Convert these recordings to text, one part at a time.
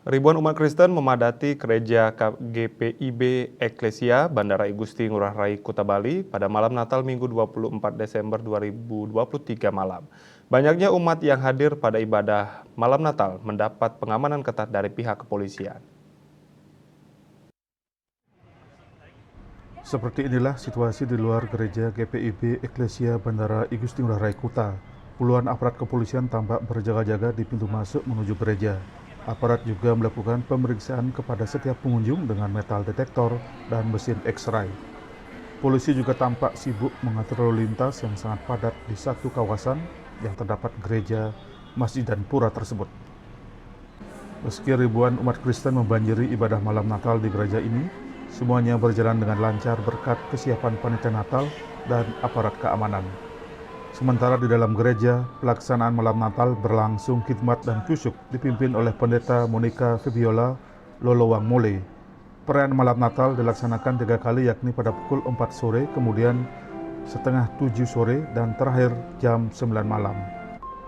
Ribuan umat Kristen memadati gereja GPIB Eklesia Bandara I Gusti Ngurah Rai Kuta Bali pada malam Natal Minggu 24 Desember 2023 malam. Banyaknya umat yang hadir pada ibadah malam Natal mendapat pengamanan ketat dari pihak kepolisian. Seperti inilah situasi di luar gereja GPIB Eklesia Bandara I Gusti Ngurah Rai Kuta. Puluhan aparat kepolisian tampak berjaga-jaga di pintu masuk menuju gereja. Aparat juga melakukan pemeriksaan kepada setiap pengunjung dengan metal detektor dan mesin X-ray. Polisi juga tampak sibuk mengatur lalu lintas yang sangat padat di satu kawasan yang terdapat gereja, masjid, dan pura tersebut. Meski ribuan umat Kristen membanjiri ibadah malam Natal di gereja ini, semuanya berjalan dengan lancar berkat kesiapan panitia Natal dan aparat keamanan. Sementara di dalam gereja, pelaksanaan malam Natal berlangsung khidmat dan kusyuk dipimpin oleh Pendeta Monica Febiola Lolowang Mole. Perayaan malam Natal dilaksanakan 3 kali, yakni pada pukul 4 sore, kemudian setengah 7 sore, dan terakhir jam 9 malam.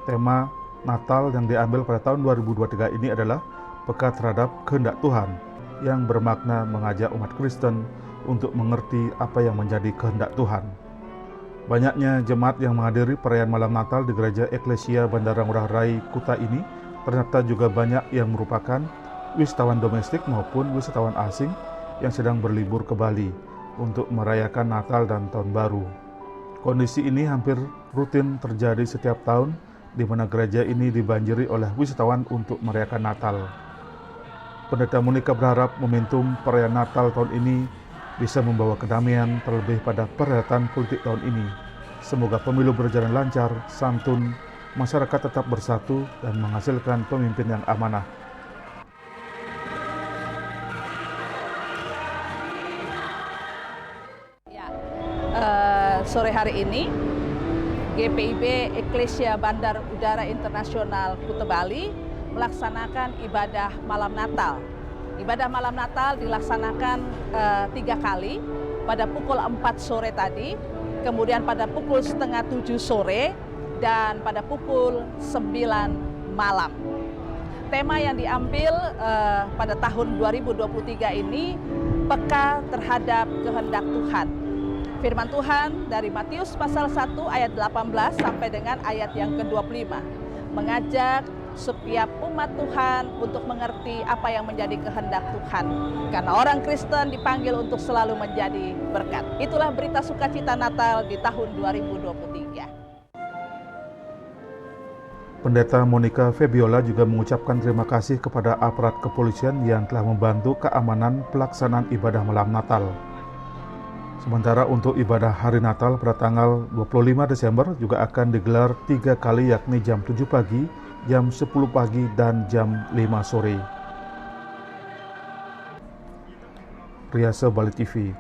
Tema Natal yang diambil pada tahun 2023 ini adalah peka terhadap kehendak Tuhan, yang bermakna mengajak umat Kristen untuk mengerti apa yang menjadi kehendak Tuhan. Banyaknya jemaat yang menghadiri perayaan malam Natal di gereja Eklesia Bandara Ngurah Rai Kuta ini ternyata juga banyak yang merupakan wisatawan domestik maupun wisatawan asing yang sedang berlibur ke Bali untuk merayakan Natal dan Tahun Baru. Kondisi ini hampir rutin terjadi setiap tahun, di mana gereja ini dibanjiri oleh wisatawan untuk merayakan Natal. Pendeta Monica berharap momentum perayaan Natal tahun ini bisa membawa kedamaian, terlebih pada perhelatan politik tahun ini. Semoga pemilu berjalan lancar, santun, masyarakat tetap bersatu, dan menghasilkan pemimpin yang amanah. Sore hari ini, GPIB Eklesia Bandar Udara Internasional Kuta Bali melaksanakan ibadah malam Natal. Ibadah malam Natal dilaksanakan 3 kali, pada pukul 4 sore tadi, kemudian pada pukul setengah 7 sore, dan pada pukul 9 malam. Tema yang diambil pada tahun 2023 ini, peka terhadap kehendak Tuhan. Firman Tuhan dari Matius pasal 1 ayat 18 sampai dengan ayat yang ke-25, mengajak setiap umat Tuhan untuk mengerti apa yang menjadi kehendak Tuhan. Karena orang Kristen dipanggil untuk selalu menjadi berkat. Itulah berita sukacita Natal di tahun 2023. Pendeta Monica Febiola juga mengucapkan terima kasih kepada aparat kepolisian yang telah membantu keamanan pelaksanaan ibadah malam Natal. Sementara untuk ibadah hari Natal pada tanggal 25 Desember juga akan digelar 3 kali, yakni jam 7 pagi, jam 10 pagi, dan jam 5 sore. Riasa Bali TV.